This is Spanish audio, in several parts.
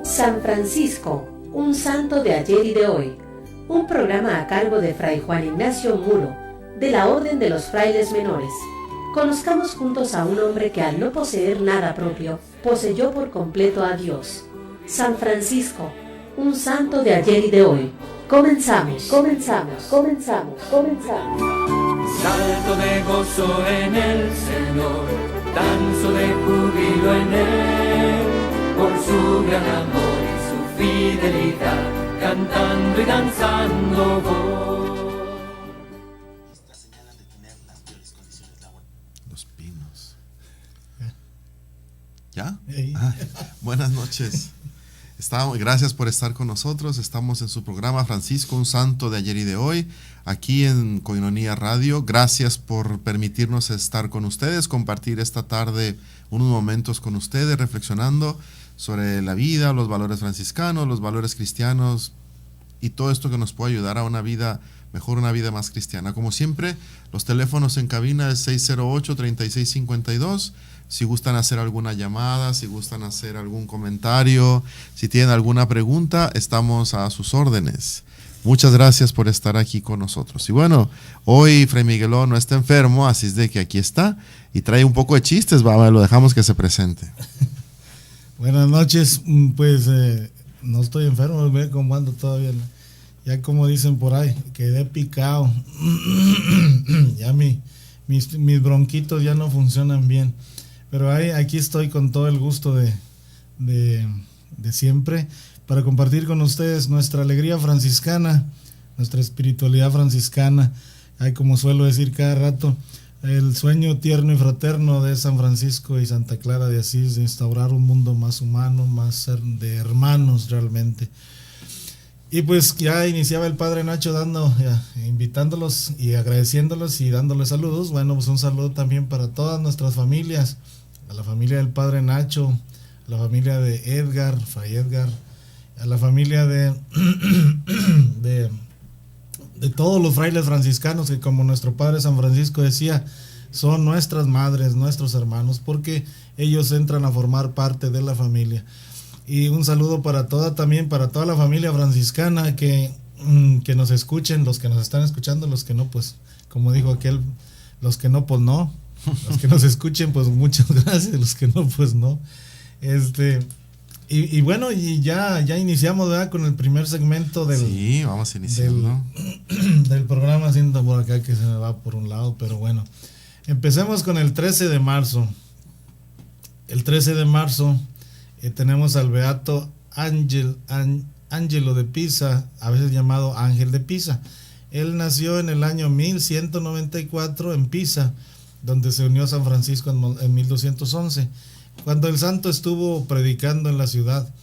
San Francisco, un santo de ayer y de hoy. Un programa a cargo de Fray Juan Ignacio Muro, de la Orden de los Frailes Menores. Conozcamos juntos a un hombre que al no poseer nada propio, poseyó por completo a Dios. San Francisco, un santo de ayer y de hoy. Comenzamos. Salto de gozo en el Señor, danzo de júbilo en Él, por su gran amor y su fidelidad, cantando y danzando voy. Esta señala de tener las peores condiciones laborales. Los Pinos. ¿Ya? Buenas noches. Gracias por estar con nosotros. Estamos en su programa Francisco, un santo de ayer y de hoy, aquí en Koinonia Radio. Gracias por permitirnos estar con ustedes, compartir esta tarde unos momentos con ustedes, reflexionando sobre la vida, los valores franciscanos, los valores cristianos y todo esto que nos puede ayudar a una vida mejor, una vida más cristiana. Como siempre, los teléfonos en cabina es 608-3652. Si gustan hacer alguna llamada, si gustan hacer algún comentario, si tienen alguna pregunta, estamos a sus órdenes. Muchas gracias por estar aquí con nosotros. Y bueno, hoy Fray Miguelón no está enfermo, así es de que aquí está y trae un poco de chistes, lo dejamos que se presente. Buenas noches, pues no estoy enfermo, me como ando todavía, ya como dicen por ahí, quedé picado, ya mis bronquitos ya no funcionan bien. Pero aquí estoy con todo el gusto de siempre para compartir con ustedes nuestra alegría franciscana, nuestra espiritualidad franciscana. Hay, como suelo decir cada rato, el sueño tierno y fraterno de San Francisco y Santa Clara de Asís de instaurar un mundo más humano, más de hermanos realmente. Y pues ya iniciaba el Padre Nacho invitándolos y agradeciéndolos y dándoles saludos. Bueno, pues un saludo también para todas nuestras familias, a la familia del Padre Nacho, a la familia de Edgar, Fray Edgar, a la familia de todos los frailes franciscanos que, como nuestro Padre San Francisco decía, son nuestras madres, nuestros hermanos, porque ellos entran a formar parte de la familia. Y un saludo para toda la familia franciscana que nos escuchen, los que nos están escuchando, los que no, pues, como dijo aquel, los que no, pues no. Los que nos escuchen, pues muchas gracias, los que no, pues no. Y bueno, y ya iniciamos, ¿verdad?, con el primer segmento Sí, vamos a iniciar, del programa, haciendo por acá que se me va por un lado, pero bueno. Empecemos con el 13 de marzo. El 13 de marzo tenemos al beato Angelo de Pisa, a veces llamado Ángel de Pisa. Él nació en el año 1194 en Pisa, donde se unió a San Francisco en 1211, cuando el santo estuvo predicando en la ciudad.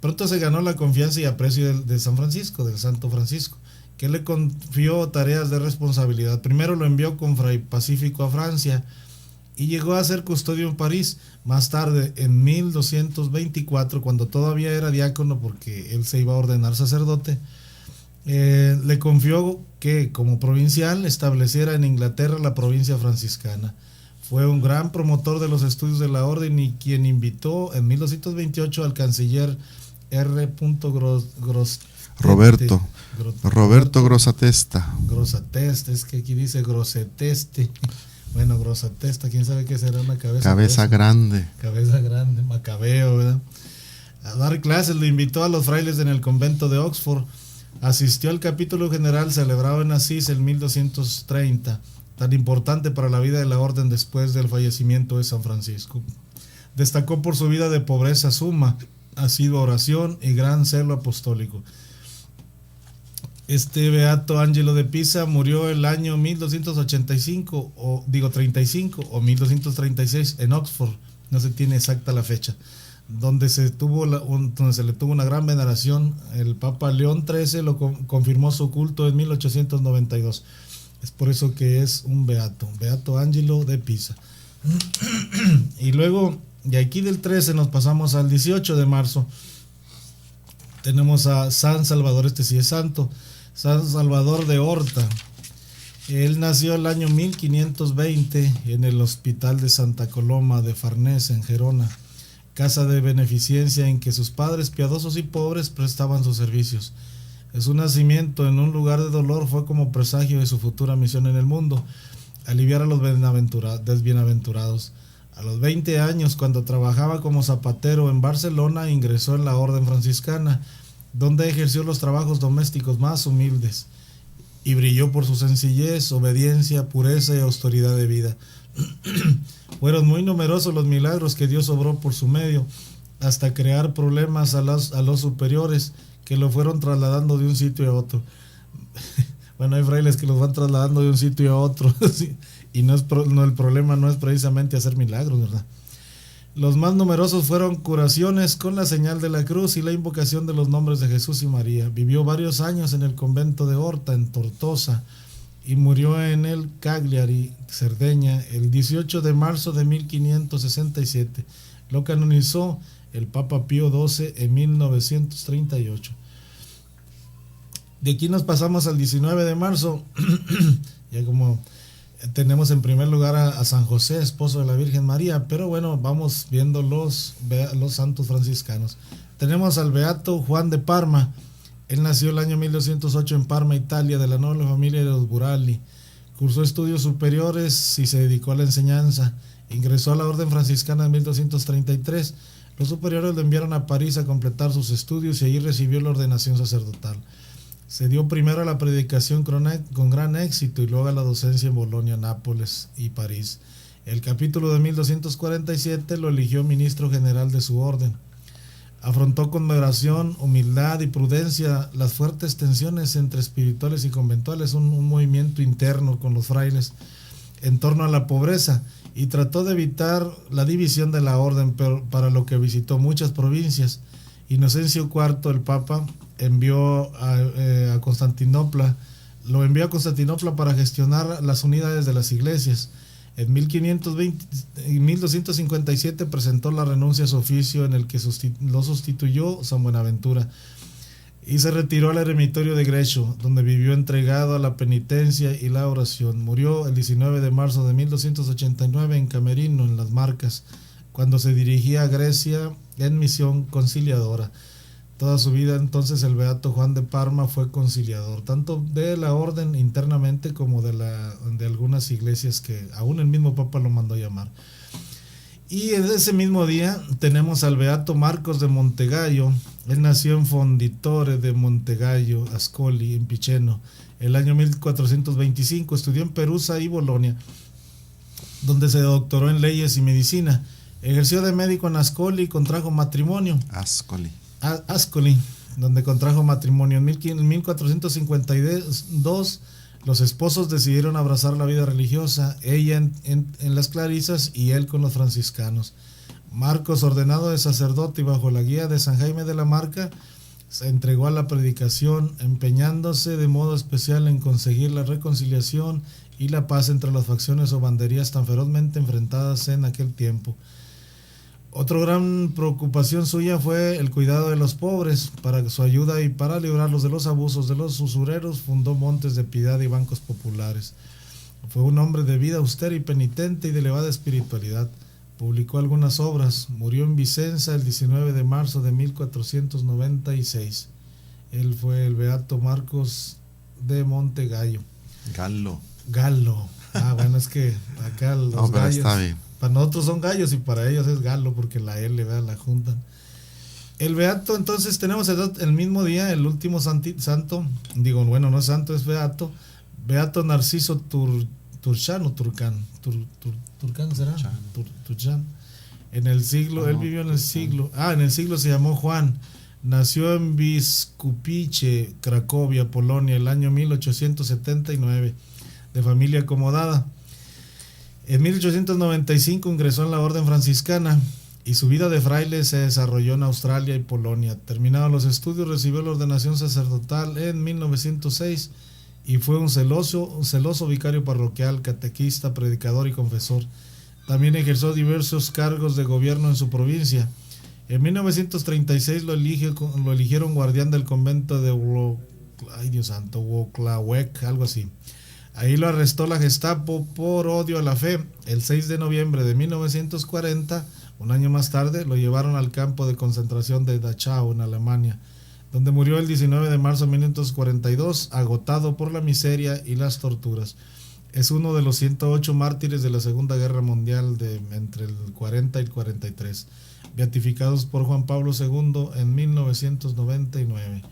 Pronto se ganó la confianza y aprecio de San Francisco, del Santo Francisco, que le confió tareas de responsabilidad. Primero lo envió con Fray Pacífico a Francia y llegó a ser custodio en París. Más tarde, en 1224, cuando todavía era diácono, porque él se iba a ordenar sacerdote, le confió que, como provincial, estableciera en Inglaterra la provincia franciscana. Fue un gran promotor de los estudios de la orden y quien invitó en 1228 al canciller Roberto Grosseteste. Grosseteste, es que aquí dice Grosseteste. Bueno, Grosseteste, quién sabe qué será una cabeza. Cabeza grande, Macabeo, ¿verdad? A dar clases le invitó a los frailes en el convento de Oxford. Asistió al capítulo general celebrado en Asís en 1230, tan importante para la vida de la orden después del fallecimiento de San Francisco. Destacó por su vida de pobreza suma, asidua oración y gran celo apostólico. Este beato Ángelo de Pisa murió el año 1235 o 1236 en Oxford, no se tiene exacta la fecha, donde se le tuvo una gran veneración. El Papa León XIII lo confirmó su culto en 1892. Es por eso que es un beato Ángelo de Pisa. Y luego, de aquí del 13 nos pasamos al 18 de marzo. Tenemos a San Salvador, este sí es santo, San Salvador de Horta. Él nació el año 1520 en el hospital de Santa Coloma de Farnés, en Gerona. casa de beneficencia en que sus padres, piadosos y pobres, prestaban sus servicios. Su nacimiento en un lugar de dolor fue como presagio de su futura misión en el mundo, aliviar a los desbienaventurados. A los 20 años, cuando trabajaba como zapatero en Barcelona, ingresó en la orden franciscana, donde ejerció los trabajos domésticos más humildes y brilló por su sencillez, obediencia, pureza y austeridad de vida. Fueron muy numerosos los milagros que Dios obró por su medio, hasta crear problemas a los superiores, que lo fueron trasladando de un sitio a otro. Bueno, hay frailes que los van trasladando de un sitio a otro, ¿sí? Y el problema no es precisamente hacer milagros, ¿verdad? Los más numerosos fueron curaciones con la señal de la cruz y la invocación de los nombres de Jesús y María. Vivió varios años en el convento de Horta, en Tortosa, y murió en el Cagliari, Cerdeña, el 18 de marzo de 1567. Lo canonizó el Papa Pío XII en 1938. De aquí nos pasamos al 19 de marzo, ya como tenemos en primer lugar a San José, esposo de la Virgen María, pero bueno, vamos viendo los santos franciscanos. Tenemos al beato Juan de Parma. Él nació el año 1208 en Parma, Italia, de la noble familia de los Burali. Cursó estudios superiores y se dedicó a la enseñanza. Ingresó a la orden franciscana en 1233. Los superiores lo enviaron a París a completar sus estudios y allí recibió la ordenación sacerdotal. Se dio primero a la predicación con gran éxito y luego a la docencia en Bolonia, Nápoles y París. El capítulo de 1247 lo eligió ministro general de su orden. Afrontó con moderación, humildad y prudencia las fuertes tensiones entre espirituales y conventuales, un movimiento interno con los frailes en torno a la pobreza, y trató de evitar la división de la orden, pero para lo que visitó muchas provincias. Inocencio IV, el Papa, envió a Constantinopla, lo envió a Constantinopla para gestionar las unidades de las iglesias. En 1257 presentó la renuncia a su oficio, en el que lo sustituyó San Buenaventura, y se retiró al eremitorio de Grecho, donde vivió entregado a la penitencia y la oración. Murió el 19 de marzo de 1289 en Camerino, en las Marcas, cuando se dirigía a Grecia en misión conciliadora. Toda su vida entonces el beato Juan de Parma fue conciliador, tanto de la orden internamente como de algunas iglesias que aún el mismo Papa lo mandó llamar. Y en ese mismo día tenemos al beato Marcos de Montegallo. Él nació en Fonditore de Montegallo, Ascoli, en Piceno, el año 1425. Estudió en Perusa y Bolonia, donde se doctoró en leyes y medicina. Ejerció de médico en Ascoli y contrajo matrimonio. Ascoli, donde contrajo matrimonio. En 1452 los esposos decidieron abrazar la vida religiosa, ella en las Clarisas y él con los franciscanos. Marcos, ordenado de sacerdote y bajo la guía de San Jaime de la Marca, se entregó a la predicación, empeñándose de modo especial en conseguir la reconciliación y la paz entre las facciones o banderías tan ferozmente enfrentadas en aquel tiempo. Otra gran preocupación suya fue el cuidado de los pobres. Para su ayuda y para librarlos de los abusos de los usureros, fundó montes de piedad y bancos populares. Fue un hombre de vida austera y penitente y de elevada espiritualidad. Publicó algunas obras. Murió en Vicenza el 19 de marzo de 1496. Él fue el beato Marcos de Montegallo. Gallo. Bueno, es que acá los gallos, está bien. Para nosotros son gallos y para ellos es galo, porque la L, ¿verdad?, la juntan. El beato, entonces tenemos el mismo día, el último santo, no es santo, es beato Narciso Turchan, ¿será? Turchan. En el siglo, él vivió en el siglo, en el siglo se llamó Juan. Nació en Biskupice, Cracovia, Polonia, el año 1879, de familia acomodada. En 1895 ingresó en la orden franciscana y su vida de fraile se desarrolló en Australia y Polonia. Terminados los estudios, recibió la ordenación sacerdotal en 1906 y fue un celoso vicario parroquial, catequista, predicador y confesor. También ejerció diversos cargos de gobierno en su provincia. En 1936 lo eligieron guardián del convento de Włocławek, algo así. Ahí lo arrestó la Gestapo por odio a la fe. El 6 de noviembre de 1940 Un año más tarde lo llevaron al campo de concentración de Dachau en Alemania, donde murió el 19 de marzo de 1942, agotado por la miseria y las torturas. Es uno de los 108 mártires de la Segunda Guerra Mundial entre el 40 y el 43, beatificados por Juan Pablo II en 1999.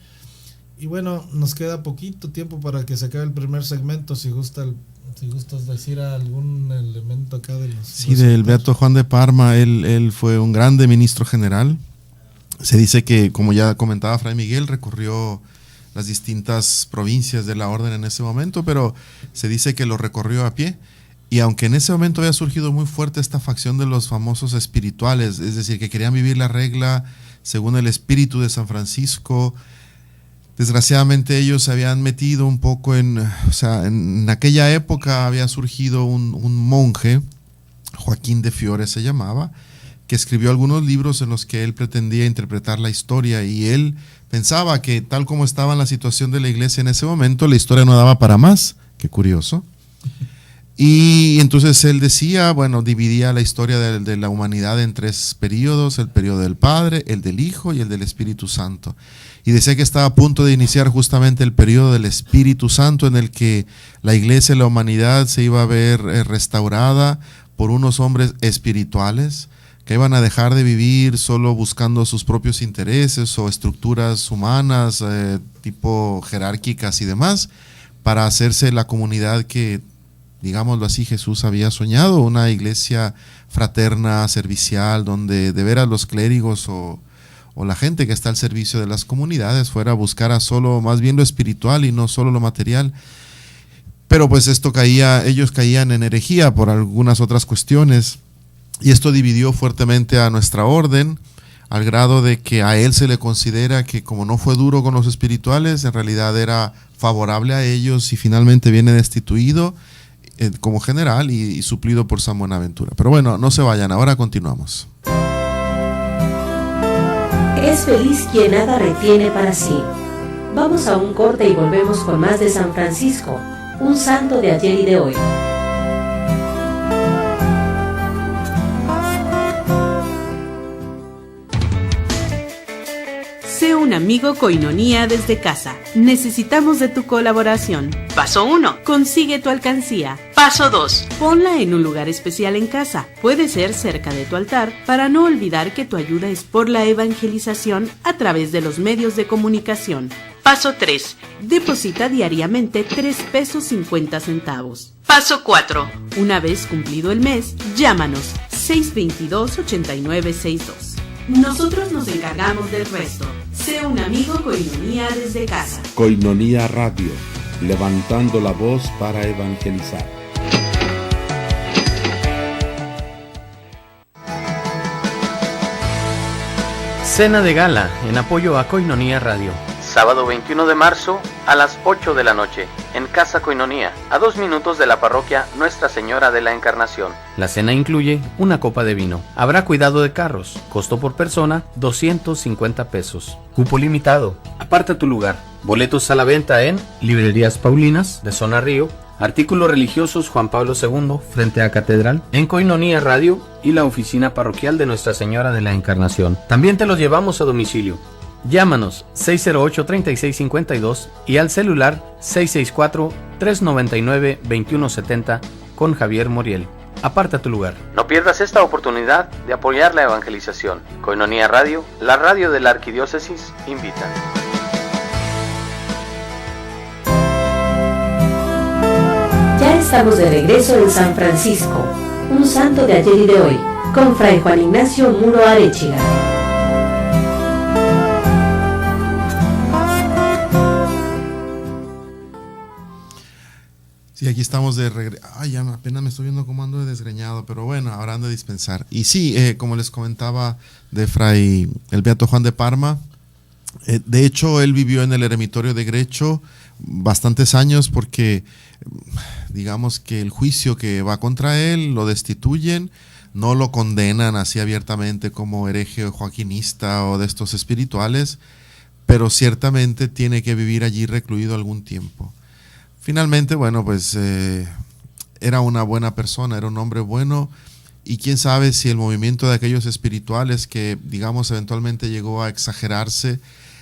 Y bueno, nos queda poquito tiempo para que se acabe el primer segmento. Si gustas decir algún elemento acá de los... Sí, del Beato Juan de Parma. Él fue un grande ministro general. Se dice que, como ya comentaba Fray Miguel, recorrió las distintas provincias de la orden en ese momento, pero se dice que lo recorrió a pie. Y aunque en ese momento había surgido muy fuerte esta facción de los famosos espirituales, es decir, que querían vivir la regla según el espíritu de San Francisco, desgraciadamente ellos se habían metido un poco en aquella época había surgido un monje, Joaquín de Fiore se llamaba, que escribió algunos libros en los que él pretendía interpretar la historia, y él pensaba que tal como estaba la situación de la iglesia en ese momento, la historia no daba para más. Qué curioso. Y entonces él decía, dividía la historia de la humanidad en 3 periodos: el periodo del Padre, el del Hijo y el del Espíritu Santo. Y decía que estaba a punto de iniciar justamente el periodo del Espíritu Santo, en el que la iglesia y la humanidad se iba a ver restaurada por unos hombres espirituales que iban a dejar de vivir solo buscando sus propios intereses o estructuras humanas tipo jerárquicas y demás, para hacerse la comunidad que, digámoslo así, Jesús había soñado, una iglesia fraterna, servicial, donde de veras los clérigos o la gente que está al servicio de las comunidades fuera a buscar a solo más bien lo espiritual y no solo lo material. Pero pues ellos caían en herejía por algunas otras cuestiones, y esto dividió fuertemente a nuestra orden, al grado de que a él se le considera que, como no fue duro con los espirituales, en realidad era favorable a ellos, y finalmente viene destituido como general y suplido por San Buenaventura. Pero bueno, no se vayan, ahora continuamos. Es feliz quien nada retiene para sí. Vamos a un corte y volvemos con más de San Francisco, un santo de ayer y de hoy. Sé un amigo Koinonía desde casa. Necesitamos de tu colaboración. Paso 1. Consigue tu alcancía. Paso 2. Ponla en un lugar especial en casa. Puede ser cerca de tu altar, para no olvidar que tu ayuda es por la evangelización a través de los medios de comunicación. Paso 3. Deposita diariamente 3 pesos 50 centavos. Paso 4. Una vez cumplido el mes, llámanos 622-8962. Nosotros nos encargamos del resto. Sé un amigo Koinonía desde casa. Koinonía Radio, levantando la voz para evangelizar. Cena de gala en apoyo a Koinonía Radio. Sábado 21 de marzo a las 8 de la noche, en Casa Koinonía, a 2 minutos de la parroquia Nuestra Señora de la Encarnación. La cena incluye una copa de vino. Habrá cuidado de carros. Costo por persona, 250 pesos. Cupo limitado. Aparta tu lugar. Boletos a la venta en Librerías Paulinas, de Zona Río, Artículos Religiosos Juan Pablo II, frente a Catedral, en Koinonía Radio y la oficina parroquial de Nuestra Señora de la Encarnación. También te los llevamos a domicilio. Llámanos 608-3652 y al celular 664-399-2170 con Javier Moriel. Aparta tu lugar. No pierdas esta oportunidad de apoyar la evangelización. Koinonía Radio, la radio de la Arquidiócesis, invita. Ya estamos de regreso en San Francisco, un santo de ayer y de hoy, con Fray Juan Ignacio Muro Arechiga. Sí, aquí estamos de regreso. Ay, ya apenas me estoy viendo cómo ando de desgreñado, pero bueno, ahora ando a dispensar. Y sí, como les comentaba de Fray el Beato Juan de Parma, de hecho él vivió en el eremitorio de Grecho bastantes años, porque digamos que el juicio que va contra él lo destituyen, no lo condenan así abiertamente como hereje o joaquinista o de estos espirituales, pero ciertamente tiene que vivir allí recluido algún tiempo. Finalmente, bueno, pues era una buena persona, era un hombre bueno, y quién sabe si el movimiento de aquellos espirituales que, digamos, eventualmente llegó a exagerarse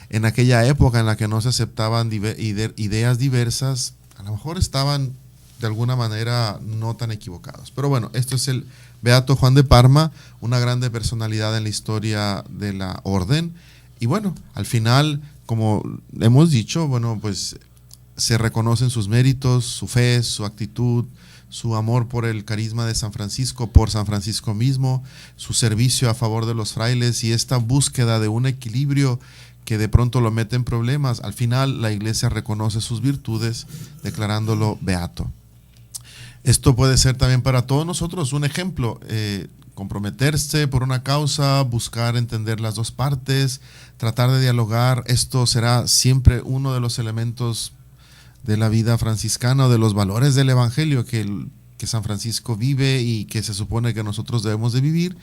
en aquella época en la que no se aceptaban ideas diversas, a lo mejor estaban de alguna manera no tan equivocados. Pero bueno, esto es el Beato Juan de Parma, una grande personalidad en la historia de la orden. Y bueno, al final, como hemos dicho, bueno, pues se reconocen sus méritos, su fe, su actitud, su amor por el carisma de San Francisco, por San Francisco mismo, su servicio a favor de los frailes y esta búsqueda de un equilibrio que de pronto lo mete en problemas. Al final la Iglesia reconoce sus virtudes declarándolo beato. Esto puede ser también para todos nosotros un ejemplo, comprometerse por una causa, buscar entender las dos partes, tratar de dialogar. Esto será siempre uno de los elementos de la vida franciscana o de los valores del Evangelio que San Francisco vive y que se supone que nosotros debemos de vivir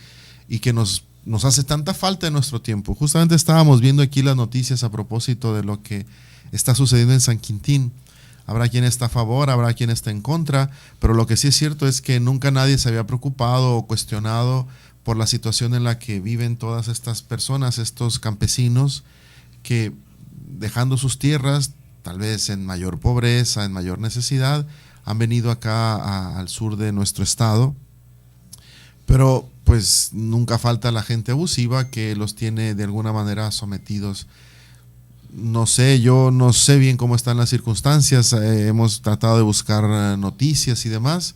y que nos hace tanta falta en nuestro tiempo. Justamente estábamos viendo aquí las noticias a propósito de lo que está sucediendo en San Quintín. Habrá quien está a favor, habrá quien está en contra, pero lo que sí es cierto es que nunca nadie se había preocupado o cuestionado por la situación en la que viven todas estas personas, estos campesinos que dejando sus tierras, tal vez en mayor pobreza, en mayor necesidad, han venido acá al sur de nuestro estado, pero pues nunca falta la gente abusiva que los tiene de alguna manera sometidos. No sé, yo no sé bien cómo están las circunstancias, hemos tratado de buscar noticias y demás,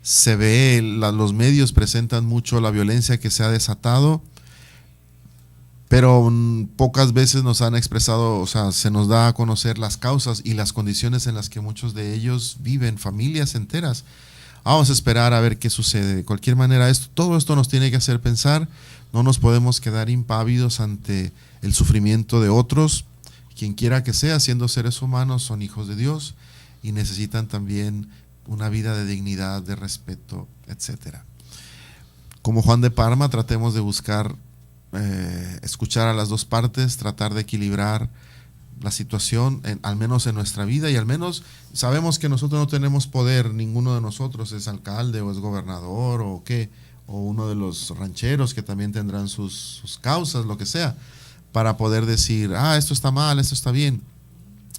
se ve, los medios presentan mucho la violencia que se ha desatado, pero pocas veces nos han expresado, o sea, se nos da a conocer las causas y las condiciones en las que muchos de ellos viven, familias enteras. Vamos a esperar a ver qué sucede. De cualquier manera, todo esto nos tiene que hacer pensar, no nos podemos quedar impávidos ante el sufrimiento de otros. Quien quiera que sea, siendo seres humanos, son hijos de Dios y necesitan también una vida de dignidad, de respeto, etc. Como Juan de Parma, tratemos de buscar escuchar a las dos partes, tratar de equilibrar la situación, al menos en nuestra vida, y al menos sabemos que nosotros no tenemos poder, ninguno de nosotros es alcalde o es gobernador o qué, o uno de los rancheros que también tendrán sus causas, lo que sea, para poder decir, esto está mal, esto está bien.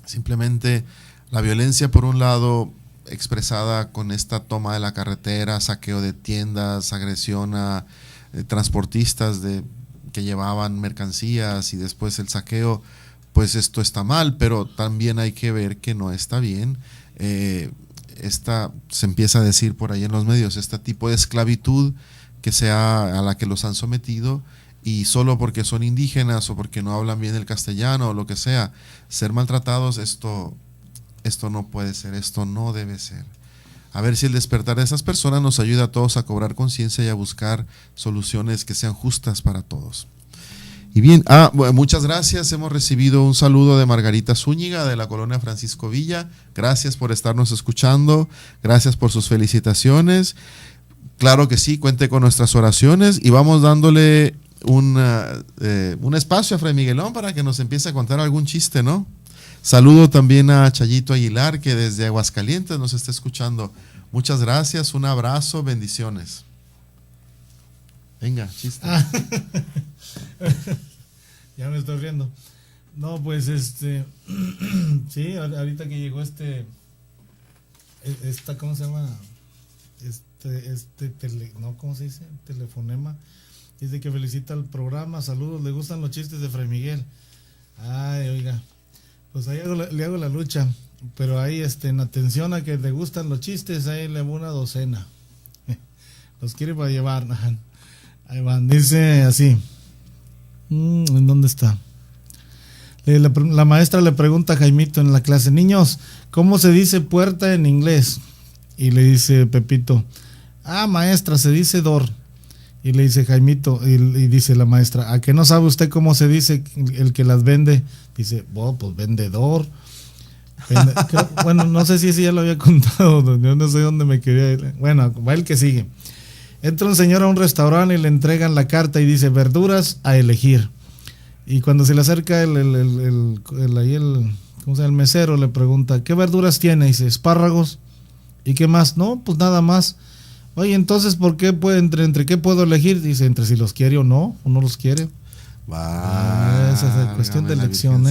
Simplemente la violencia, por un lado, expresada con esta toma de la carretera, saqueo de tiendas, agresión a transportistas que llevaban mercancías y después el saqueo, pues esto está mal, pero también hay que ver que no está bien. Se empieza a decir por ahí en los medios, este tipo de esclavitud a la que los han sometido, y solo porque son indígenas o porque no hablan bien el castellano o lo que sea, ser maltratados, esto no puede ser, esto no debe ser. A ver si el despertar de esas personas nos ayuda a todos a cobrar conciencia y a buscar soluciones que sean justas para todos. Y bien, muchas gracias. Hemos recibido un saludo de Margarita Zúñiga de la colonia Francisco Villa. Gracias por estarnos escuchando. Gracias por sus felicitaciones. Claro que sí, cuente con nuestras oraciones y vamos dándole un espacio a Fray Miguelón para que nos empiece a contar algún chiste, ¿no? Saludo también a Chayito Aguilar, que desde Aguascalientes nos está escuchando. Muchas gracias, un abrazo, bendiciones. Venga, chiste. Ya me estoy riendo. No, pues sí, ahorita que llegó ¿cómo se llama? ¿Cómo se dice? Telefonema. Dice que felicita el programa, saludos, le gustan los chistes de Fray Miguel. Ay, oiga, pues ahí le hago la lucha, pero ahí en atención a que le gustan los chistes, ahí le hago una docena. Los quiere para llevar. Ahí van, dice así. ¿En dónde está? La maestra le pregunta a Jaimito en la clase, niños, ¿cómo se dice puerta en inglés? Y le dice Pepito, maestra, se dice door. Y le dice Jaimito, y dice la maestra, ¿a qué no sabe usted cómo se dice el que las vende? Dice, pues vendedor. Bueno, no sé si ese ya lo había contado, yo no sé dónde me quería ir. Bueno, va el que sigue. Entra un señor a un restaurante y le entregan la carta y dice, verduras a elegir. Y cuando se le acerca el mesero, le pregunta, ¿qué verduras tiene? Y dice, espárragos. ¿Y qué más? No, pues nada más. Oye, entonces, ¿por qué entre qué puedo elegir? Dice, entre si los quiere o no los quiere. Esa es cuestión de elección,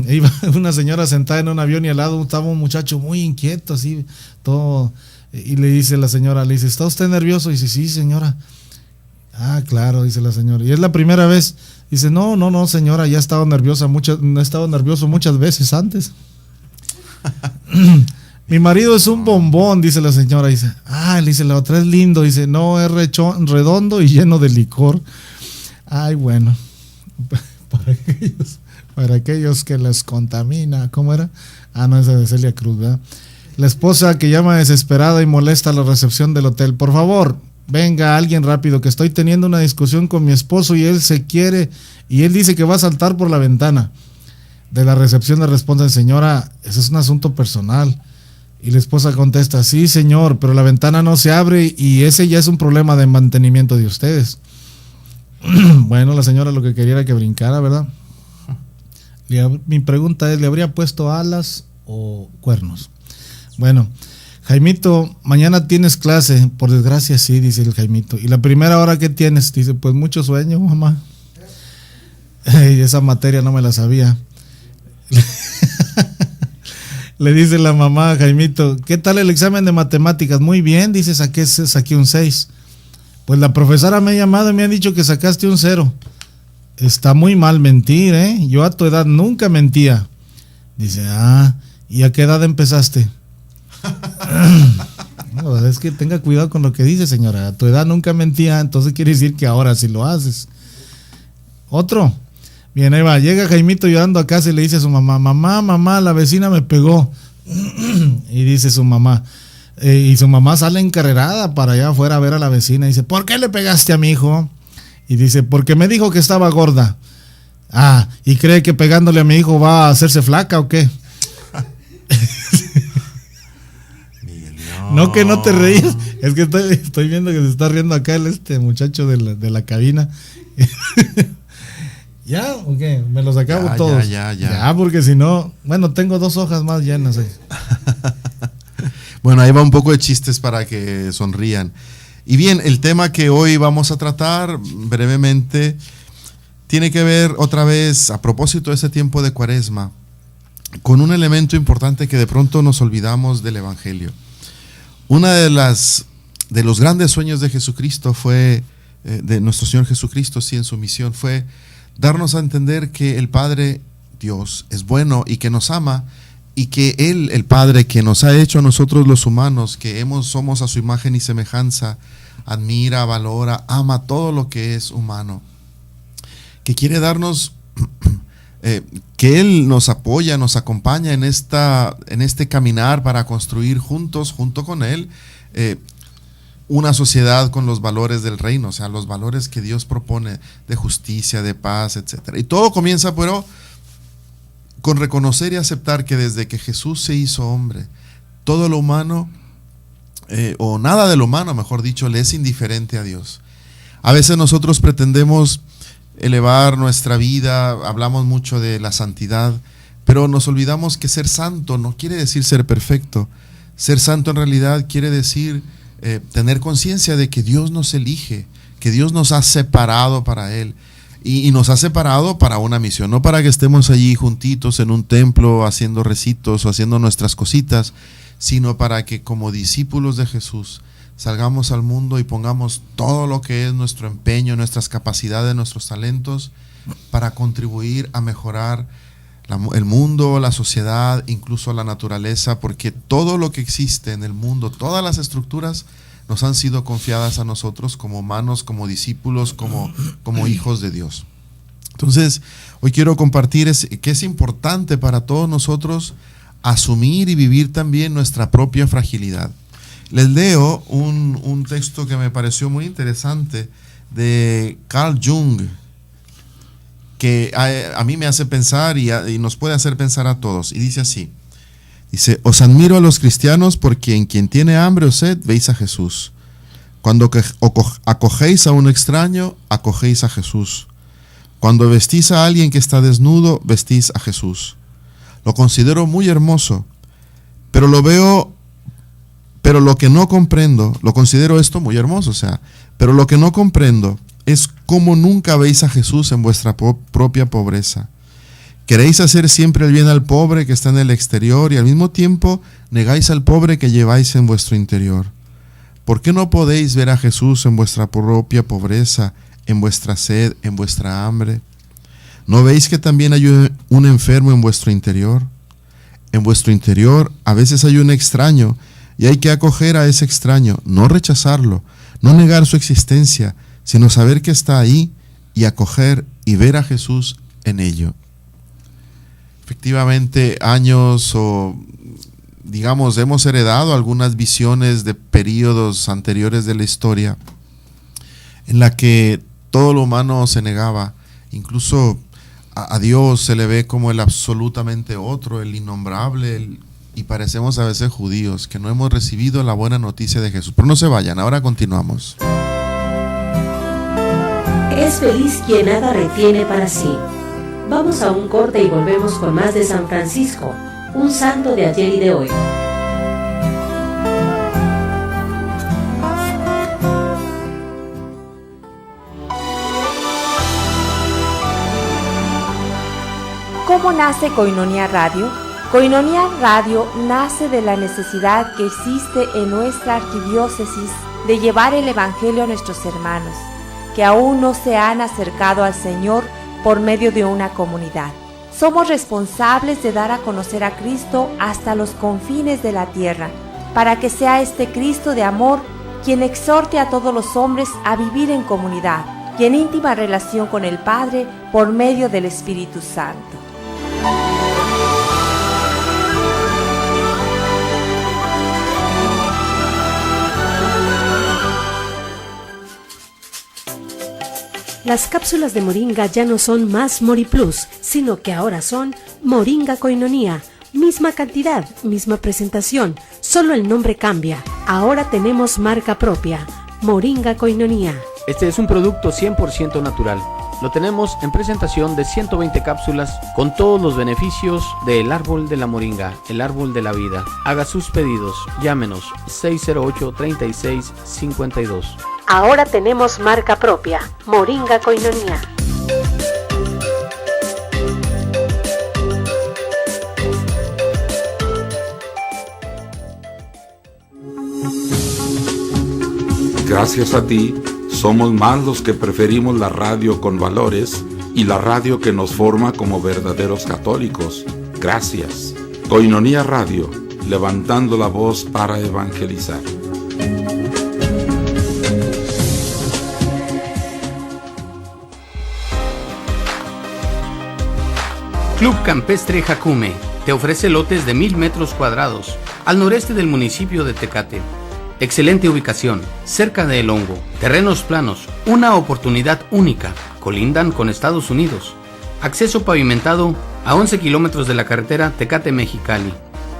iba una señora sentada en un avión y al lado estaba un muchacho muy inquieto, así, todo, y le dice la señora, le dice, ¿está usted nervioso? Y dice, sí, señora. Ah, claro, dice la señora. ¿Y es la primera vez? Dice, no, señora, ya he estado nervioso muchas veces antes. Mi marido es un bombón, dice la señora. Dice, le dice la otra, es lindo. Dice, no, es redondo y lleno de licor. Ay, bueno, para aquellos que les contamina. ¿Cómo era? No, esa de Celia Cruz, ¿verdad? La esposa que llama desesperada y molesta a la recepción del hotel. Por favor, venga alguien rápido, que estoy teniendo una discusión con mi esposo y él dice que va a saltar por la ventana. De la recepción le responden, señora, ese es un asunto personal. Y la esposa contesta, sí, señor, pero la ventana no se abre y ese ya es un problema de mantenimiento de ustedes. Bueno, la señora lo que quería era que brincara, ¿verdad? Mi pregunta es, ¿le habría puesto alas o cuernos? Bueno, Jaimito, mañana tienes clase. Por desgracia sí, dice el Jaimito. ¿Y la primera hora qué tienes? Dice, pues mucho sueño, mamá. Esa materia no me la sabía. Le dice la mamá a Jaimito, ¿qué tal el examen de matemáticas? Muy bien, dice, saqué un 6. Pues la profesora me ha llamado y me ha dicho que sacaste un 0. Está muy mal mentir, ¿eh? Yo a tu edad nunca mentía. Dice, ¿y a qué edad empezaste? No, es que tenga cuidado con lo que dice, señora. A tu edad nunca mentía, entonces quiere decir que ahora sí lo haces. Otro. Bien, ahí va, llega Jaimito llorando a casa y le dice a su mamá, mamá, la vecina me pegó. Y dice su mamá, y su mamá sale encarrerada para allá afuera a ver a la vecina y dice, ¿por qué le pegaste a mi hijo? Y dice, porque me dijo que estaba gorda. ¿Y cree que pegándole a mi hijo va a hacerse flaca o qué? No, que no te reías, es que estoy viendo que se está riendo acá el muchacho de la cabina. ¿Ya? ¿O qué? Me los acabo todos. Ya, porque si no, bueno, tengo 2 hojas más llenas. Bueno, ahí va un poco de chistes para que sonrían. Y bien, el tema que hoy vamos a tratar brevemente tiene que ver otra vez, a propósito de ese tiempo de Cuaresma, con un elemento importante que de pronto nos olvidamos del Evangelio. Una de los grandes sueños de Jesucristo fue, de nuestro Señor Jesucristo, sí, en su misión, fue darnos a entender que el Padre Dios es bueno y que nos ama, y que Él, el Padre que nos ha hecho a nosotros los humanos, que somos a su imagen y semejanza, admira, valora, ama todo lo que es humano, que quiere darnos, que Él nos apoya, nos acompaña en este caminar para construir juntos, junto con Él, una sociedad con los valores del reino, o sea, los valores que Dios propone de justicia, de paz, etc. Y todo comienza, pero con reconocer y aceptar que desde que Jesús se hizo hombre, todo lo humano, o nada de lo humano, mejor dicho, le es indiferente a Dios. A veces nosotros pretendemos elevar nuestra vida, hablamos mucho de la santidad, pero nos olvidamos que ser santo no quiere decir ser perfecto. Ser santo en realidad quiere decir tener conciencia de que Dios nos elige, que Dios nos ha separado para Él, y nos ha separado para una misión, no para que estemos allí juntitos en un templo haciendo recitos o haciendo nuestras cositas, sino para que como discípulos de Jesús salgamos al mundo y pongamos todo lo que es nuestro empeño, nuestras capacidades, nuestros talentos, para contribuir a mejorar el mundo, la sociedad, incluso la naturaleza, porque todo lo que existe en el mundo, todas las estructuras nos han sido confiadas a nosotros como humanos, como discípulos, como hijos de Dios. Entonces, hoy quiero compartir que es importante para todos nosotros asumir y vivir también nuestra propia fragilidad. Les leo un texto que me pareció muy interesante de Carl Jung, que a mí me hace pensar y nos puede hacer pensar a todos. Y dice así, dice, os admiro a los cristianos porque en quien tiene hambre o sed veis a Jesús. Cuando acogéis a un extraño, acogéis a Jesús. Cuando vestís a alguien que está desnudo, vestís a Jesús. Lo considero muy hermoso, pero Pero lo que no comprendo, lo considero esto muy hermoso, pero lo que no comprendo es cómo nunca veis a Jesús en vuestra propia pobreza. Queréis hacer siempre el bien al pobre que está en el exterior y al mismo tiempo negáis al pobre que lleváis en vuestro interior. ¿Por qué no podéis ver a Jesús en vuestra propia pobreza, en vuestra sed, en vuestra hambre? ¿No veis que también hay un enfermo en vuestro interior? En vuestro interior a veces hay un extraño y hay que acoger a ese extraño, no rechazarlo, no negar su existencia, sino saber que está ahí y acoger y ver a Jesús en ello. Efectivamente, años hemos heredado algunas visiones de períodos anteriores de la historia en la que todo lo humano se negaba, incluso a Dios se le ve como el absolutamente otro, el innombrable, y parecemos a veces judíos que no hemos recibido la buena noticia de Jesús. Pero no se vayan, ahora continuamos. Es feliz quien nada retiene para sí. Vamos a un corte y volvemos con más de San Francisco, un santo de ayer y de hoy. ¿Cómo nace Koinonia Radio? Koinonia Radio nace de la necesidad que existe en nuestra arquidiócesis de llevar el Evangelio a nuestros hermanos, que aún no se han acercado al Señor por medio de una comunidad. Somos responsables de dar a conocer a Cristo hasta los confines de la tierra, para que sea este Cristo de amor quien exhorte a todos los hombres a vivir en comunidad y en íntima relación con el Padre por medio del Espíritu Santo. Las cápsulas de Moringa ya no son más MoriPlus, sino que ahora son Moringa Koinonia. Misma cantidad, misma presentación, solo el nombre cambia. Ahora tenemos marca propia, Moringa Koinonia. Este es un producto 100% natural. Lo tenemos en presentación de 120 cápsulas con todos los beneficios del árbol de la moringa, el árbol de la vida. Haga sus pedidos, llámenos 608-3652. Ahora tenemos marca propia, Moringa Koinonia. Gracias a ti, somos más los que preferimos la radio con valores y la radio que nos forma como verdaderos católicos. Gracias. Koinonia Radio, levantando la voz para evangelizar. Club Campestre Jacume te ofrece lotes de 1000 metros cuadrados al noreste del municipio de Tecate. Excelente ubicación, cerca de El Hongo, terrenos planos, una oportunidad única, colindan con Estados Unidos. Acceso pavimentado a 11 kilómetros de la carretera Tecate-Mexicali.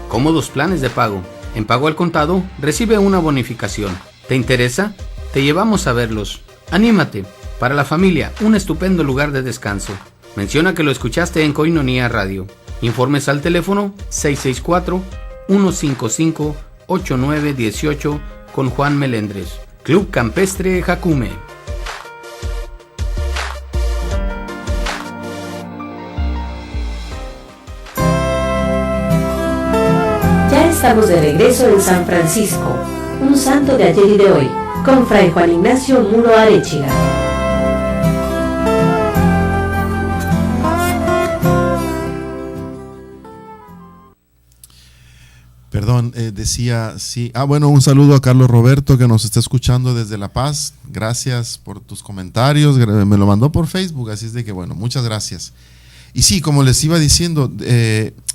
Cómodos planes de pago. En pago al contado, recibe una bonificación. ¿Te interesa? Te llevamos a verlos. Anímate. Para la familia, un estupendo lugar de descanso. Menciona que lo escuchaste en Koinonia Radio. Informes al teléfono 664-155-8918 con Juan Melendres. Club Campestre Jacume. Ya estamos de regreso en San Francisco, un santo de ayer y de hoy, con Fray Juan Ignacio Muro Arechiga. Perdón, decía, sí. Un saludo a Carlos Roberto que nos está escuchando desde La Paz. Gracias por tus comentarios. Me lo mandó por Facebook, así es de que, muchas gracias. Y sí, como les iba diciendo,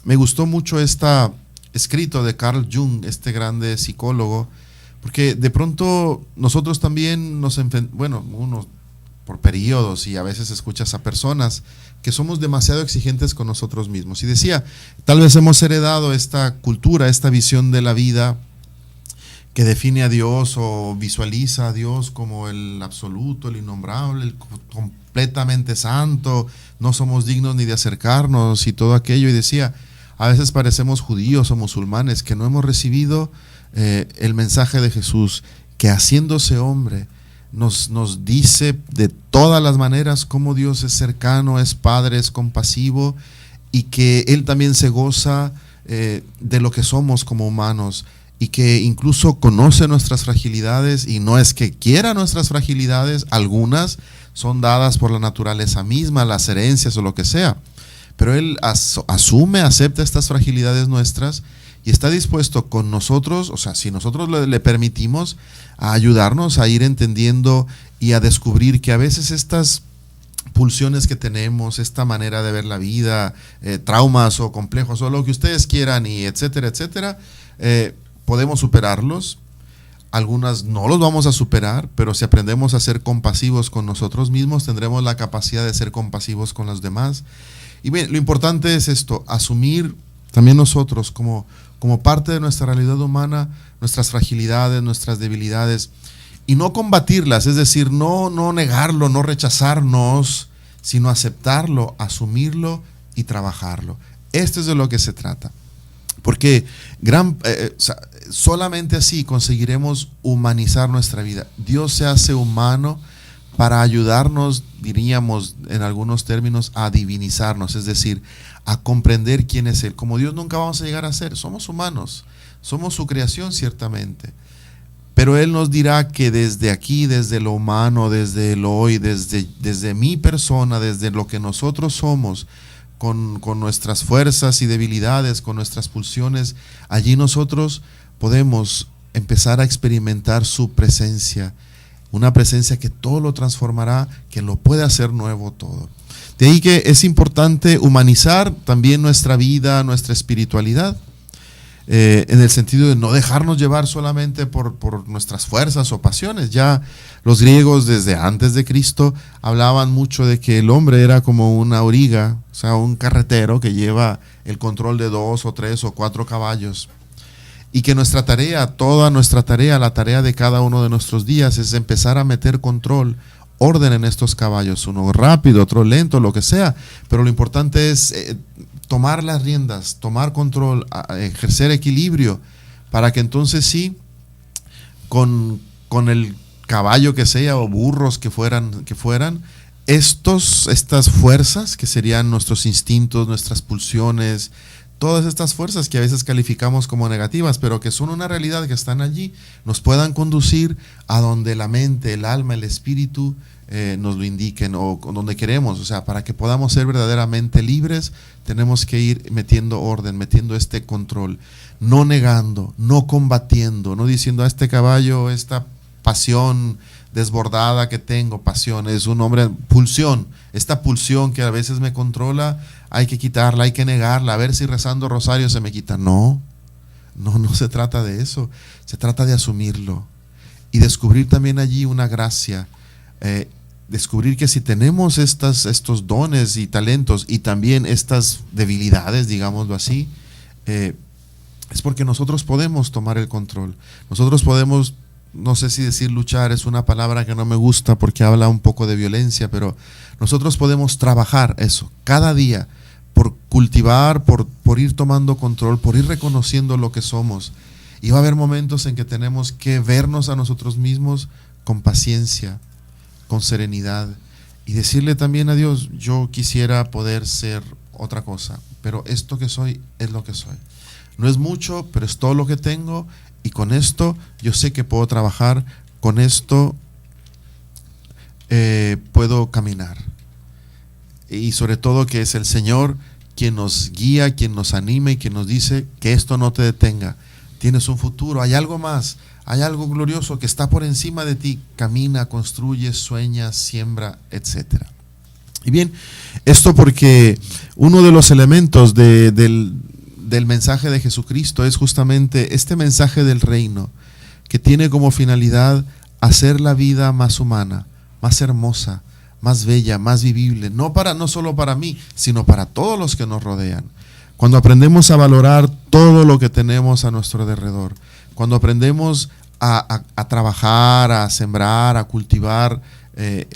me gustó mucho escrito de Carl Jung, este grande psicólogo, porque de pronto nosotros también uno por periodos y a veces escuchas a personas que somos demasiado exigentes con nosotros mismos. Y decía, tal vez hemos heredado esta cultura, esta visión de la vida que define a Dios o visualiza a Dios como el absoluto, el innombrable, el completamente santo, no somos dignos ni de acercarnos y todo aquello. Y decía, a veces parecemos judíos o musulmanes que no hemos recibido el mensaje de Jesús, que haciéndose hombre nos dice de todas las maneras cómo Dios es cercano, es Padre, es compasivo, y que Él también se goza de lo que somos como humanos, y que incluso conoce nuestras fragilidades, y no es que quiera nuestras fragilidades, algunas son dadas por la naturaleza misma, las herencias o lo que sea, pero Él asume, acepta estas fragilidades nuestras y está dispuesto con nosotros, o sea, si nosotros le permitimos, a ayudarnos a ir entendiendo y a descubrir que a veces estas pulsiones que tenemos, esta manera de ver la vida, traumas o complejos o lo que ustedes quieran, y etcétera, etcétera, podemos superarlos. Algunas no los vamos a superar, pero si aprendemos a ser compasivos con nosotros mismos, tendremos la capacidad de ser compasivos con los demás. Y bien, lo importante es esto, asumir también nosotros como parte de nuestra realidad humana, nuestras fragilidades, nuestras debilidades, y no combatirlas, es decir, no negarlo, no rechazarnos, sino aceptarlo, asumirlo y trabajarlo. Esto es de lo que se trata. Porque solamente así conseguiremos humanizar nuestra vida. Dios se hace humano para ayudarnos, diríamos en algunos términos, a divinizarnos, es decir, a comprender quién es Él. Como Dios nunca vamos a llegar a ser, somos humanos, somos su creación ciertamente, pero Él nos dirá que desde aquí, desde lo humano, desde el hoy, desde mi persona, desde lo que nosotros somos, con nuestras fuerzas y debilidades, con nuestras pulsiones, allí nosotros podemos empezar a experimentar su presencia, una presencia que todo lo transformará, que lo puede hacer nuevo todo. De ahí que es importante humanizar también nuestra vida, nuestra espiritualidad, en el sentido de no dejarnos llevar solamente por nuestras fuerzas o pasiones. Ya los griegos desde antes de Cristo hablaban mucho de que el hombre era como una auriga, o sea, un carretero que lleva el control de 2 o 3 o 4 caballos, y que nuestra tarea, toda nuestra tarea, la tarea de cada uno de nuestros días, es empezar a meter control, orden en estos caballos, uno rápido, otro lento, lo que sea, pero lo importante es tomar las riendas, tomar control, ejercer equilibrio, para que entonces sí, con el caballo que sea o burros que fueran, estas fuerzas que serían nuestros instintos, nuestras pulsiones, todas estas fuerzas que a veces calificamos como negativas, pero que son una realidad, que están allí, nos puedan conducir a donde la mente, el alma, el espíritu nos lo indiquen, o donde queremos. O sea, para que podamos ser verdaderamente libres, tenemos que ir metiendo orden, metiendo este control, no negando, no combatiendo, no diciendo a este caballo, esta pasión desbordada que tengo, pasión, es un hombre, pulsión, esta pulsión que a veces me controla, hay que quitarla, hay que negarla, a ver si rezando rosario se me quita. No se trata de eso, se trata de asumirlo y descubrir también allí una gracia, descubrir que si tenemos estos dones y talentos y también estas debilidades, digámoslo así, es porque nosotros podemos tomar el control, nosotros podemos, no sé si decir luchar es una palabra que no me gusta porque habla un poco de violencia, pero nosotros podemos trabajar eso cada día, por cultivar, por ir tomando control, por ir reconociendo lo que somos. Y va a haber momentos en que tenemos que vernos a nosotros mismos con paciencia, con serenidad, y decirle también a Dios, yo quisiera poder ser otra cosa, pero esto que soy es lo que soy. No es mucho, pero es todo lo que tengo, y con esto yo sé que puedo trabajar, con esto puedo caminar. Y sobre todo que es el Señor quien nos guía, quien nos anima y quien nos dice que esto no te detenga. Tienes un futuro, hay algo más, hay algo glorioso que está por encima de ti. Camina, construye, sueña, siembra, etc. Y bien, esto porque uno de los elementos del mensaje de Jesucristo es justamente este mensaje del reino, que tiene como finalidad hacer la vida más humana, más hermosa, más bella, más vivible, no solo para mí, sino para todos los que nos rodean. Cuando aprendemos a valorar todo lo que tenemos a nuestro alrededor, cuando aprendemos a trabajar, a sembrar, a cultivar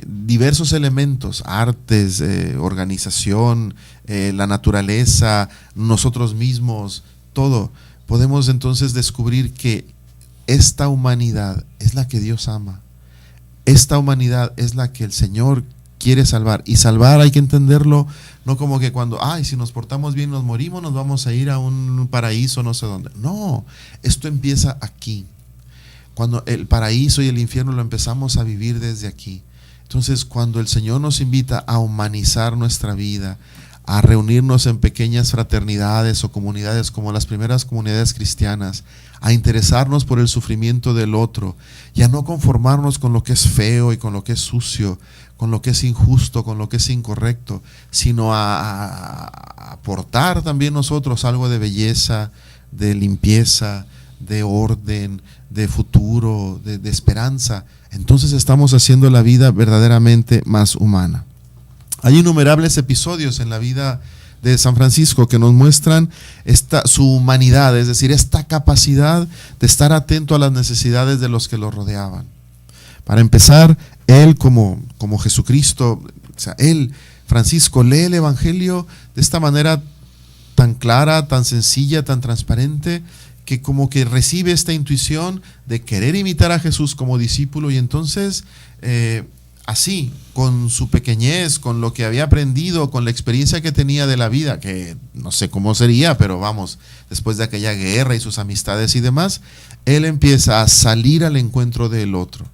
diversos elementos, artes, organización, la naturaleza, nosotros mismos, todo, podemos entonces descubrir que esta humanidad es la que Dios ama. Esta humanidad es la que el Señor quiere salvar. Y salvar hay que entenderlo no como que cuando, si nos portamos bien nos morimos, nos vamos a ir a un paraíso no sé dónde. No, esto empieza aquí. Cuando el paraíso y el infierno lo empezamos a vivir desde aquí. Entonces, cuando el Señor nos invita a humanizar nuestra vida, a reunirnos en pequeñas fraternidades o comunidades como las primeras comunidades cristianas, a interesarnos por el sufrimiento del otro y a no conformarnos con lo que es feo y con lo que es sucio, con lo que es injusto, con lo que es incorrecto, sino a aportar también nosotros algo de belleza, de limpieza, de orden, de futuro, de esperanza. Entonces estamos haciendo la vida verdaderamente más humana. Hay innumerables episodios en la vida de San Francisco que nos muestran su humanidad, es decir, esta capacidad de estar atento a las necesidades de los que lo rodeaban. Para empezar, él como Jesucristo, Francisco, lee el Evangelio de esta manera tan clara, tan sencilla, tan transparente, que como que recibe esta intuición de querer imitar a Jesús como discípulo, y entonces así, con su pequeñez, con lo que había aprendido, con la experiencia que tenía de la vida, que no sé cómo sería, pero vamos, después de aquella guerra y sus amistades y demás, él empieza a salir al encuentro del otro.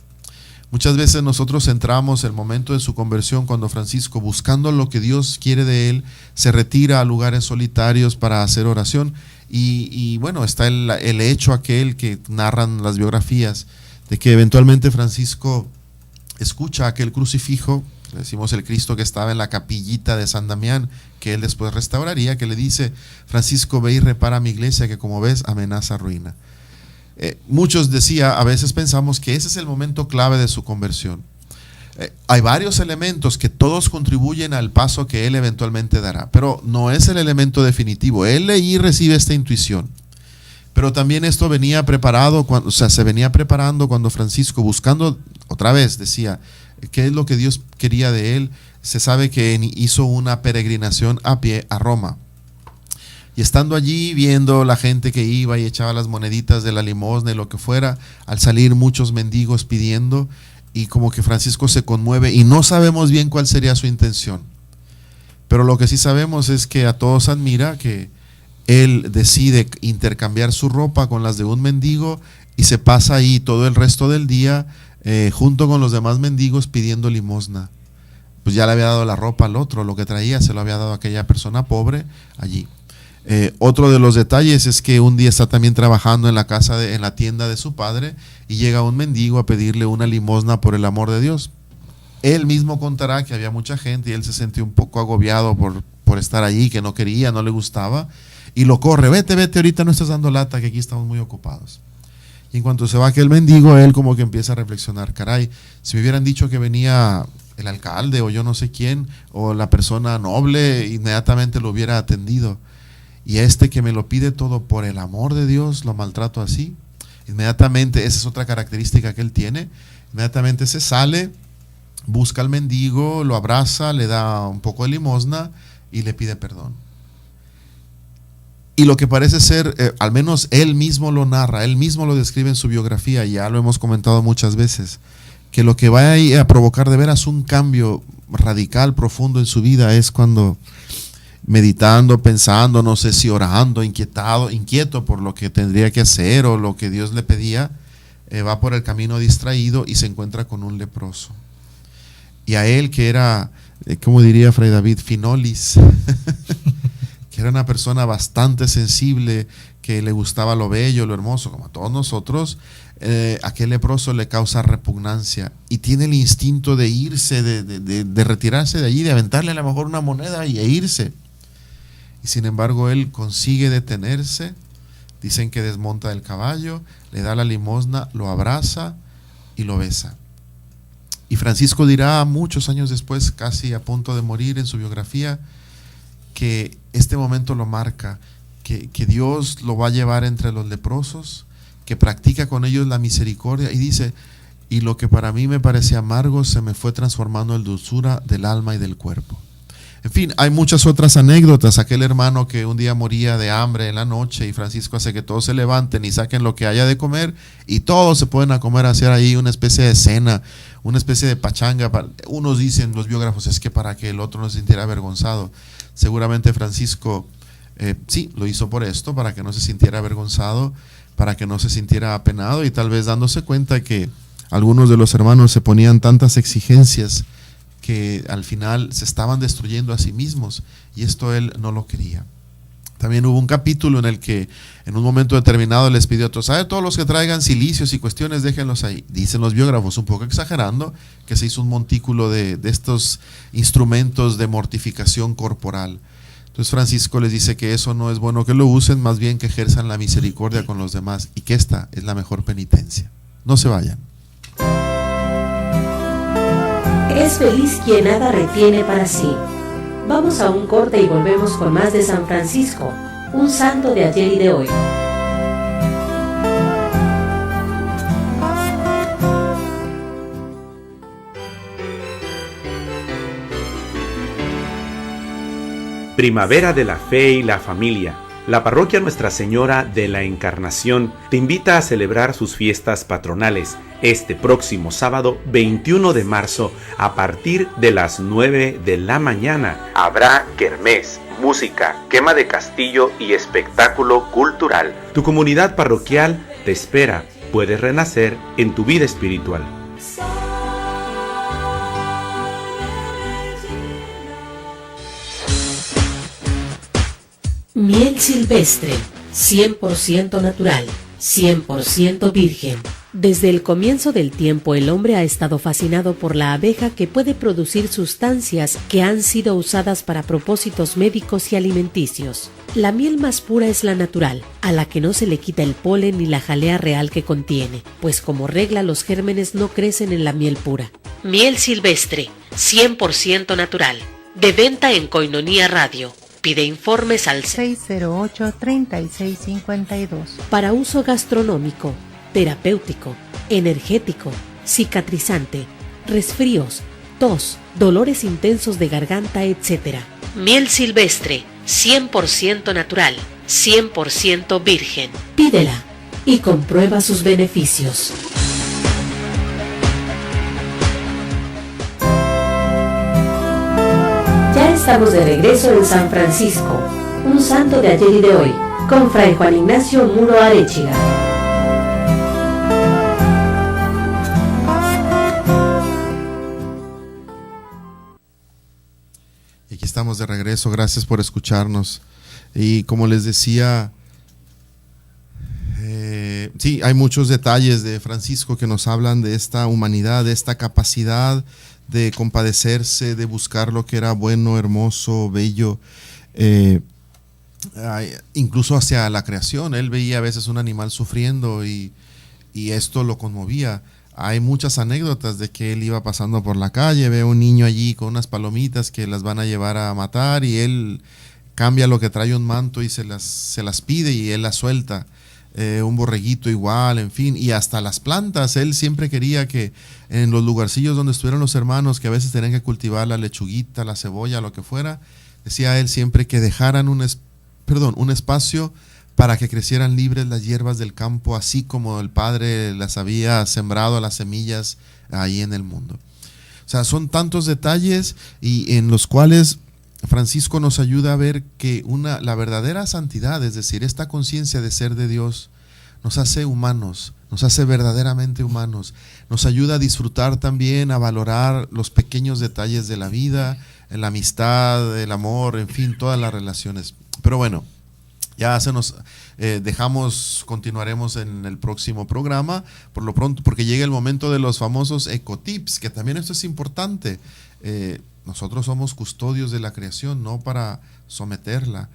Muchas veces nosotros centramos el momento de su conversión cuando Francisco, buscando lo que Dios quiere de él, se retira a lugares solitarios para hacer oración. Y bueno, está el hecho aquel que narran las biografías de que eventualmente Francisco escucha aquel crucifijo, le decimos el Cristo que estaba en la capillita de San Damián, que él después restauraría, que le dice: Francisco, ve y repara mi iglesia que como ves amenaza ruina. Muchos a veces pensamos que ese es el momento clave de su conversión. Hay varios elementos que todos contribuyen al paso que él eventualmente dará, pero no es el elemento definitivo. Él ahí recibe esta intuición, pero también esto venía preparado, se venía preparando cuando Francisco, buscando, otra vez decía, qué es lo que Dios quería de él. Se sabe que hizo una peregrinación a pie a Roma, y estando allí viendo la gente que iba y echaba las moneditas de la limosna y lo que fuera, al salir muchos mendigos pidiendo, y como que Francisco se conmueve, y no sabemos bien cuál sería su intención, pero lo que sí sabemos es que a todos admira que él decide intercambiar su ropa con las de un mendigo y se pasa ahí todo el resto del día junto con los demás mendigos pidiendo limosna. Pues ya le había dado la ropa al otro, lo que traía se lo había dado a aquella persona pobre allí. Otro de los detalles es que un día está también trabajando en la tienda de su padre, y llega un mendigo a pedirle una limosna por el amor de Dios. Él mismo contará que había mucha gente y él se sintió un poco agobiado por estar allí, que no quería, no le gustaba, y lo corre: vete, ahorita no estás dando lata, que aquí estamos muy ocupados. Y en cuanto se va aquel mendigo, él como que empieza a reflexionar: caray, si me hubieran dicho que venía el alcalde o yo no sé quién, o la persona noble, inmediatamente lo hubiera atendido. Y que me lo pide todo por el amor de Dios, lo maltrato así. Inmediatamente, esa es otra característica que él tiene, inmediatamente se sale, busca al mendigo, lo abraza, le da un poco de limosna y le pide perdón. Y lo que parece ser, al menos él mismo lo narra, él mismo lo describe en su biografía, ya lo hemos comentado muchas veces, que lo que va a provocar de veras un cambio radical, profundo en su vida, es cuando, meditando, pensando, no sé si orando, inquieto por lo que tendría que hacer o lo que Dios le pedía, va por el camino distraído y se encuentra con un leproso. Y a él, que era, como diría Fray David, finolis, que era una persona bastante sensible, que le gustaba lo bello, lo hermoso, como a todos nosotros, aquel leproso le causa repugnancia y tiene el instinto de irse, de retirarse de allí, de aventarle a lo mejor una moneda e irse. Y sin embargo él consigue detenerse, dicen que desmonta del caballo, le da la limosna, lo abraza y lo besa. Y Francisco dirá muchos años después, casi a punto de morir, en su biografía, que este momento lo marca, que Dios lo va a llevar entre los leprosos, que practica con ellos la misericordia, y dice: y lo que para mí me parecía amargo se me fue transformando en dulzura del alma y del cuerpo. En fin, hay muchas otras anécdotas. Aquel hermano que un día moría de hambre en la noche y Francisco hace que todos se levanten y saquen lo que haya de comer y todos se pueden a comer, hacer ahí una especie de cena, una especie de pachanga. Unos dicen, los biógrafos, es que para que el otro no se sintiera avergonzado. Seguramente Francisco sí, lo hizo por esto, para que no se sintiera avergonzado, para que no se sintiera apenado y tal vez dándose cuenta que algunos de los hermanos se ponían tantas exigencias que al final se estaban destruyendo a sí mismos, y esto él no lo quería. También hubo un capítulo en el que en un momento determinado les pidió a todos, todos los que traigan cilicios y cuestiones, déjenlos ahí. Dicen los biógrafos, un poco exagerando, que se hizo un montículo de estos instrumentos de mortificación corporal. Entonces Francisco les dice que eso no es bueno que lo usen, más bien que ejerzan la misericordia con los demás, y que esta es la mejor penitencia. No se vayan. Es feliz quien nada retiene para sí. Vamos a un corte y volvemos con más de San Francisco, un santo de ayer y de hoy. Primavera de la Fe y la Familia. La parroquia Nuestra Señora de la Encarnación te invita a celebrar sus fiestas patronales este próximo sábado 21 de marzo a partir de las 9 de la mañana. Habrá kermés, música, quema de castillo y espectáculo cultural. Tu comunidad parroquial te espera. Puedes renacer en tu vida espiritual. Miel silvestre, 100% natural, 100% virgen. Desde el comienzo del tiempo el hombre ha estado fascinado por la abeja, que puede producir sustancias que han sido usadas para propósitos médicos y alimenticios. La miel más pura es la natural, a la que no se le quita el polen ni la jalea real que contiene, pues como regla los gérmenes no crecen en la miel pura. Miel silvestre, 100% natural. De venta en Koinonia Radio. Pide informes al 608-3652. Para uso gastronómico, terapéutico, energético, cicatrizante, resfríos, tos, dolores intensos de garganta, etc. Miel silvestre, 100% natural, 100% virgen. Pídela y comprueba sus beneficios. Estamos de regreso en San Francisco, un santo de ayer y de hoy, con Fray Juan Ignacio Muro Arechiga. Y aquí estamos de regreso, gracias por escucharnos. Y como les decía, sí, hay muchos detalles de Francisco que nos hablan de esta humanidad, de esta capacidad de compadecerse, de buscar lo que era bueno, hermoso, bello, incluso hacia la creación. Él veía a veces un animal sufriendo y esto lo conmovía. Hay muchas anécdotas de que él iba pasando por la calle, ve a un niño allí con unas palomitas que las van a llevar a matar, y él cambia lo que trae un manto y se las pide y él las suelta. Un borreguito igual, en fin, y hasta las plantas. Él siempre quería que en los lugarcillos donde estuvieron los hermanos, que a veces tenían que cultivar la lechuguita, la cebolla, lo que fuera, decía él siempre que dejaran un espacio para que crecieran libres las hierbas del campo, así como el Padre las había sembrado, las semillas ahí en el mundo. O sea, son tantos detalles y en los cuales Francisco nos ayuda a ver que la verdadera santidad, es decir, esta conciencia de ser de Dios, nos hace humanos, nos hace verdaderamente humanos, nos ayuda a disfrutar también, a valorar los pequeños detalles de la vida, la amistad, el amor, en fin, todas las relaciones. Pero bueno, ya continuaremos en el próximo programa, por lo pronto, porque llega el momento de los famosos ecotips, que también esto es importante. Nosotros somos custodios de la creación, no para someterla.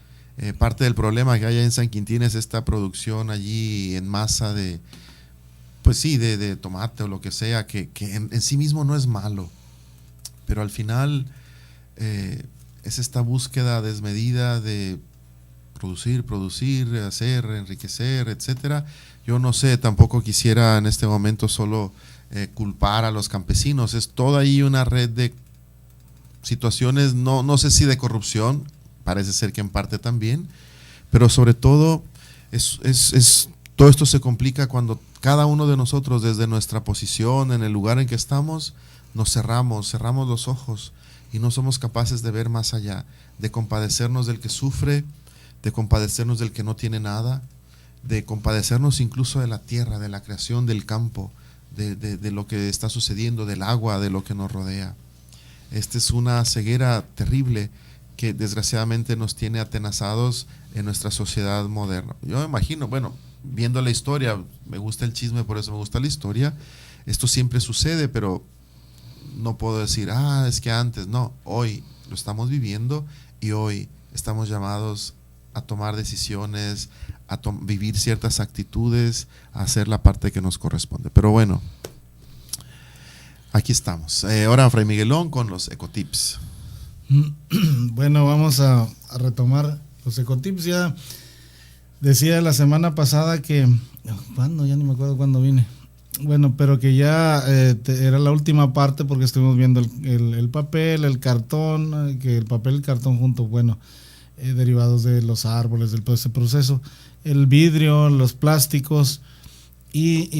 Parte del problema que hay en San Quintín es esta producción allí en masa de tomate o lo que sea, que en sí mismo no es malo, pero al final es esta búsqueda desmedida de producir, hacer, enriquecer, etcétera. Yo no sé, tampoco quisiera en este momento solo culpar a los campesinos. Es toda ahí una red de situaciones, no sé si de corrupción, parece ser que en parte también, pero sobre todo todo esto se complica cuando cada uno de nosotros desde nuestra posición, en el lugar en que estamos, nos cerramos los ojos y no somos capaces de ver más allá, de compadecernos del que sufre, de compadecernos del que no tiene nada, de compadecernos incluso de la tierra, de la creación, del campo, de lo que está sucediendo, del agua, de lo que nos rodea. Esta es una ceguera terrible que desgraciadamente nos tiene atenazados en nuestra sociedad moderna. Yo me imagino, bueno, viendo la historia, me gusta el chisme, por eso me gusta la historia, esto siempre sucede, pero no puedo decir, es que antes, no, hoy lo estamos viviendo y hoy estamos llamados a tomar decisiones, a vivir ciertas actitudes, a hacer la parte que nos corresponde. Pero bueno, aquí estamos. Ahora Fray Miguelón con los ecotips. Bueno, vamos a retomar los ecotips. Ya decía la semana pasada que, ¿cuándo? Ya ni me acuerdo cuándo vine. Bueno, pero que ya era la última parte porque estuvimos viendo el papel, el cartón, que el papel y el cartón juntos, bueno, derivados de los árboles, del ese proceso, el vidrio, los plásticos y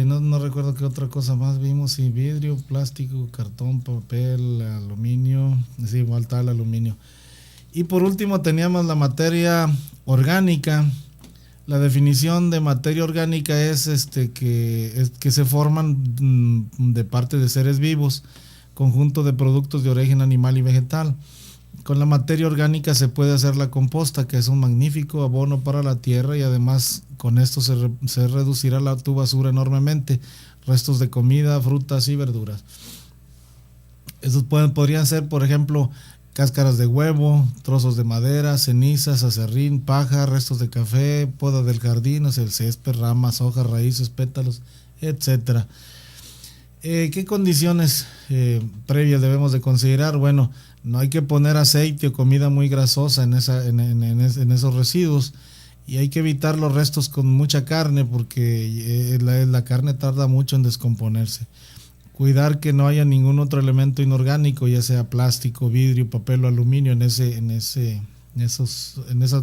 no recuerdo qué otra cosa más vimos, sí, vidrio, plástico, cartón, papel, aluminio, sí, igual tal aluminio. Y por último teníamos la materia orgánica. La definición de materia orgánica es que se forman de parte de seres vivos, conjunto de productos de origen animal y vegetal. Con la materia orgánica se puede hacer la composta, que es un magnífico abono para la tierra, y además con esto se reducirá tu basura enormemente, restos de comida, frutas y verduras. Estos podrían ser, por ejemplo, cáscaras de huevo, trozos de madera, cenizas, aserrín, paja, restos de café, poda del jardín, el césped, ramas, hojas, raíces, pétalos, etc. ¿Qué condiciones previas debemos de considerar? Bueno, no hay que poner aceite o comida muy grasosa en esos residuos, y hay que evitar los restos con mucha carne porque la carne tarda mucho en descomponerse. Cuidar que no haya ningún otro elemento inorgánico, ya sea plástico, vidrio, papel o aluminio en esas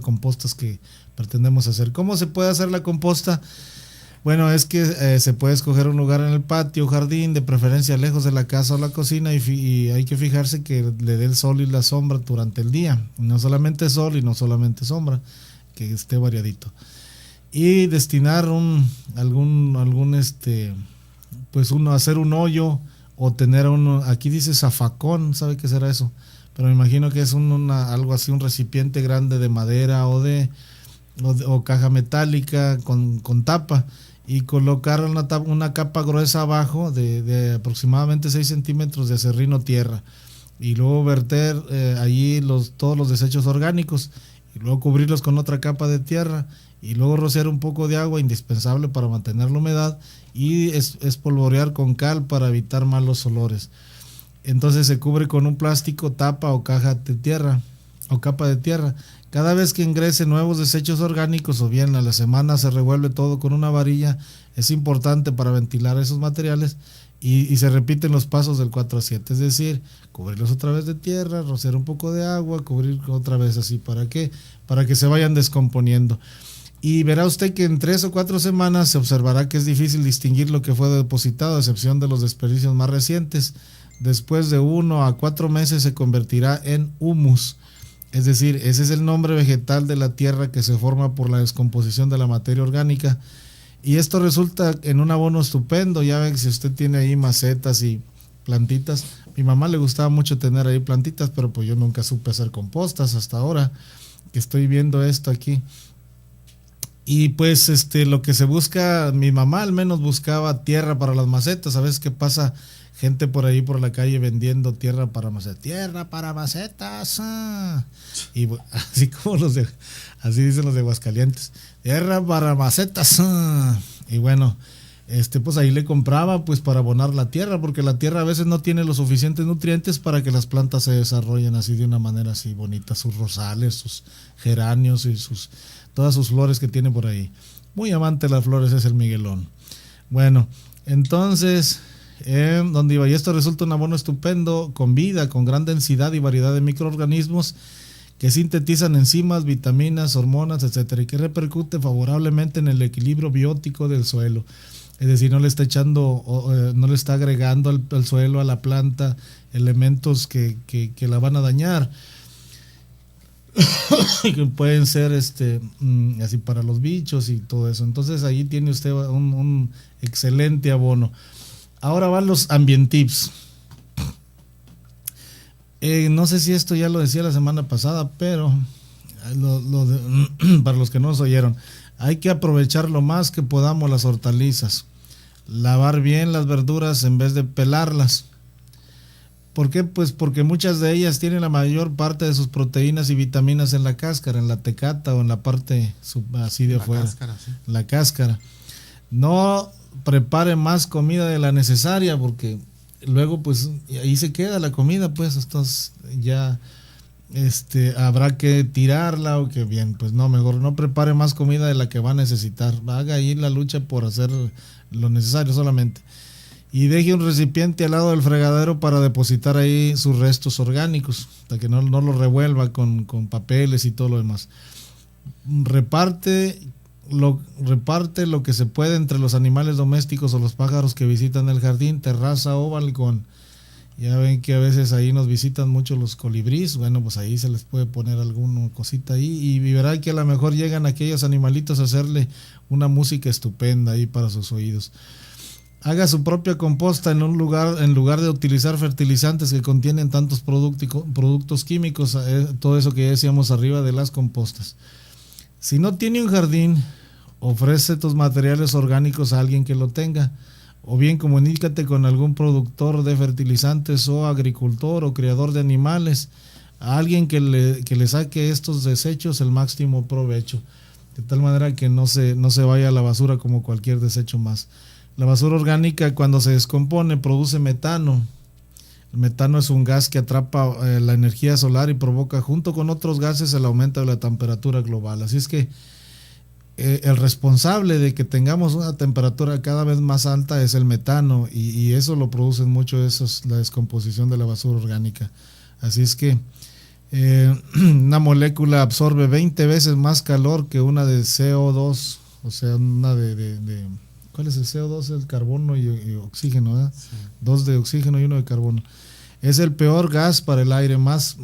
compostas que pretendemos hacer. ¿Cómo se puede hacer la composta? Bueno, es que se puede escoger un lugar en el patio o jardín, de preferencia lejos de la casa o la cocina, y hay que fijarse que le dé el sol y la sombra durante el día. No solamente sol y no solamente sombra, que esté variadito. Y destinar hacer un hoyo o tener aquí dice zafacón, ¿sabe qué será eso? Pero me imagino que es algo así, un recipiente grande de madera o caja metálica con tapa, y colocar una capa gruesa abajo de aproximadamente 6 centímetros de aserrín o tierra, y luego verter allí todos los desechos orgánicos, y luego cubrirlos con otra capa de tierra, y luego rociar un poco de agua, indispensable para mantener la humedad, y espolvorear con cal para evitar malos olores. Entonces se cubre con un plástico, tapa o caja de tierra o capa de tierra. Cada vez que ingrese nuevos desechos orgánicos o bien a la semana se revuelve todo con una varilla. Es importante para ventilar esos materiales, y se repiten los pasos del 4 a 7, es decir, cubrirlos otra vez de tierra, rociar un poco de agua, cubrir otra vez así. ¿Para qué? Para que se vayan descomponiendo. Y verá usted que en 3 o 4 semanas se observará que es difícil distinguir lo que fue depositado, a excepción de los desperdicios más recientes. Después de 1 a 4 meses se convertirá en humus. Es decir, ese es el nombre vegetal de la tierra que se forma por la descomposición de la materia orgánica. Y esto resulta en un abono estupendo. Ya ven que si usted tiene ahí macetas y plantitas, mi mamá le gustaba mucho tener ahí plantitas, pero pues yo nunca supe hacer compostas hasta ahora que estoy viendo esto aquí. Y pues lo que se busca, mi mamá al menos buscaba tierra para las macetas. A veces que pasa gente por ahí por la calle vendiendo tierra para macetas. Tierra para macetas. Y así dicen los de Aguascalientes. Tierra para macetas. Y bueno, pues ahí le compraba pues para abonar la tierra, porque la tierra a veces no tiene los suficientes nutrientes para que las plantas se desarrollen así de una manera así bonita, sus rosales, sus geranios y todas sus flores que tiene por ahí. Muy amante de las flores es el Miguelón. Bueno, entonces donde iba, y esto resulta un abono estupendo, con vida, con gran densidad y variedad de microorganismos que sintetizan enzimas, vitaminas, hormonas, etcétera, y que repercute favorablemente en el equilibrio biótico del suelo. Es decir, no le está no le está agregando al suelo, a la planta, elementos que la van a dañar. Que pueden ser así para los bichos y todo eso. Entonces ahí tiene usted un excelente abono. Ahora van los ambientips. No sé si esto ya lo decía la semana pasada, pero para los que no nos oyeron, hay que aprovechar lo más que podamos las hortalizas, lavar bien las verduras en vez de pelarlas. ¿Por qué? Pues porque muchas de ellas tienen la mayor parte de sus proteínas y vitaminas en la cáscara, en la tecata o en la parte así de afuera. Cáscara, sí. La cáscara. No prepare más comida de la necesaria, porque luego pues ahí se queda la comida, pues entonces ya habrá que tirarla o que bien, pues no, mejor no prepare más comida de la que va a necesitar. Haga ahí la lucha por hacer lo necesario solamente. Y deje un recipiente al lado del fregadero para depositar ahí sus restos orgánicos, para que no lo revuelva con papeles y todo lo demás. Reparte lo que se puede entre los animales domésticos o los pájaros que visitan el jardín, terraza o balcón. Ya ven que a veces ahí nos visitan mucho los colibríes, bueno, pues ahí se les puede poner alguna cosita ahí y verá que a lo mejor llegan aquellos animalitos a hacerle una música estupenda ahí para sus oídos. Haga su propia composta en lugar de utilizar fertilizantes que contienen tantos productos químicos, todo eso que ya decíamos arriba de las compostas. Si no tiene un jardín, ofrece tus materiales orgánicos a alguien que lo tenga, o bien comunícate con algún productor de fertilizantes o agricultor o criador de animales, a alguien que le saque estos desechos el máximo provecho, de tal manera que no se vaya a la basura como cualquier desecho más. La basura orgánica, cuando se descompone, produce metano. El metano es un gas que atrapa la energía solar y provoca, junto con otros gases, el aumento de la temperatura global. Así es que el responsable de que tengamos una temperatura cada vez más alta es el metano, y eso lo producen mucho la descomposición de la basura orgánica. Así es que una molécula absorbe 20 veces más calor que una de CO2, o sea, una de ¿cuál es el CO2? El carbono y oxígeno, ¿verdad? Sí. 2 de oxígeno y 1 de carbono. Es el peor gas para el aire, más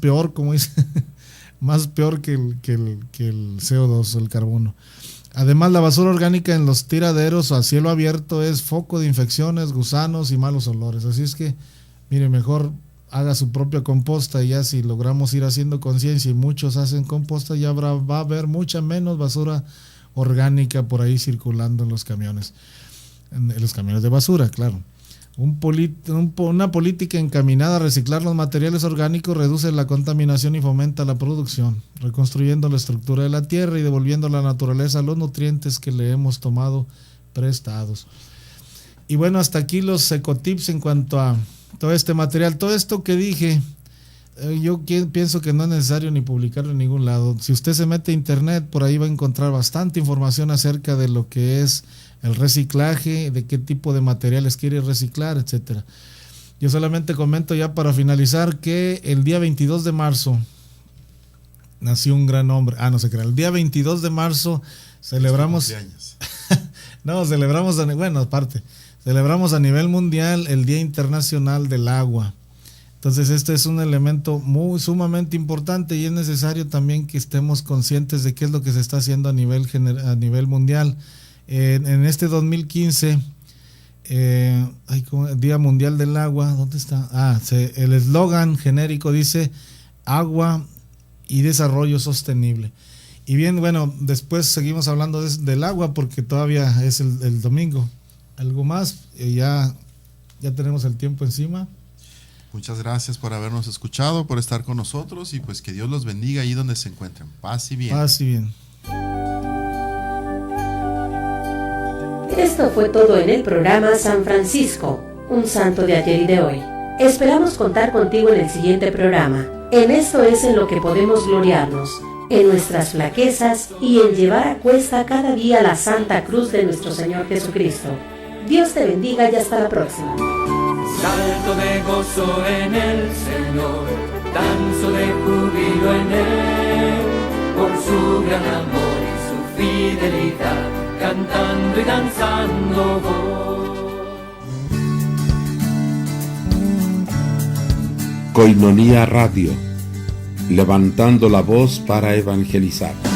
peor, como dice, más peor que el CO2, el carbono. Además, la basura orgánica en los tiraderos o a cielo abierto es foco de infecciones, gusanos y malos olores. Así es que, mire, mejor haga su propia composta, y ya si logramos ir haciendo conciencia y muchos hacen composta, ya va a haber mucha menos basura orgánica por ahí circulando en los camiones de basura, claro. Una política encaminada a reciclar los materiales orgánicos reduce la contaminación y fomenta la producción, reconstruyendo la estructura de la tierra y devolviendo a la naturaleza los nutrientes que le hemos tomado prestados. Y bueno, hasta aquí los ecotips en cuanto a todo este material. Todo esto que dije, yo pienso que no es necesario ni publicarlo en ningún lado. Si usted se mete a internet, por ahí va a encontrar bastante información acerca de lo que es el reciclaje, de qué tipo de materiales quiere reciclar, etcétera. Yo solamente comento ya para finalizar que el día 22 de marzo nació un gran hombre. No se crea. El día 22 de marzo celebramos celebramos a nivel mundial el Día Internacional del Agua. Entonces este es un elemento sumamente importante, y es necesario también que estemos conscientes de qué es lo que se está haciendo a nivel mundial. En este 2015, Día Mundial del Agua, ¿dónde está? El eslogan genérico dice agua y desarrollo sostenible. Y bien, bueno, después seguimos hablando del agua porque todavía es el domingo. ¿Algo más? Ya tenemos el tiempo encima. Muchas gracias por habernos escuchado, por estar con nosotros, y pues que Dios los bendiga ahí donde se encuentren. Paz y bien. Paz y bien. Esto fue todo en el programa San Francisco, un santo de ayer y de hoy. Esperamos contar contigo en el siguiente programa. En esto es en lo que podemos gloriarnos, en nuestras flaquezas y en llevar a cuesta cada día la santa cruz de nuestro Señor Jesucristo. Dios te bendiga y hasta la próxima. Salto de gozo en el Señor, danzo de júbilo en Él, por su gran amor y su fidelidad, cantando y danzando voy. Koinonia Radio, levantando la voz para evangelizar.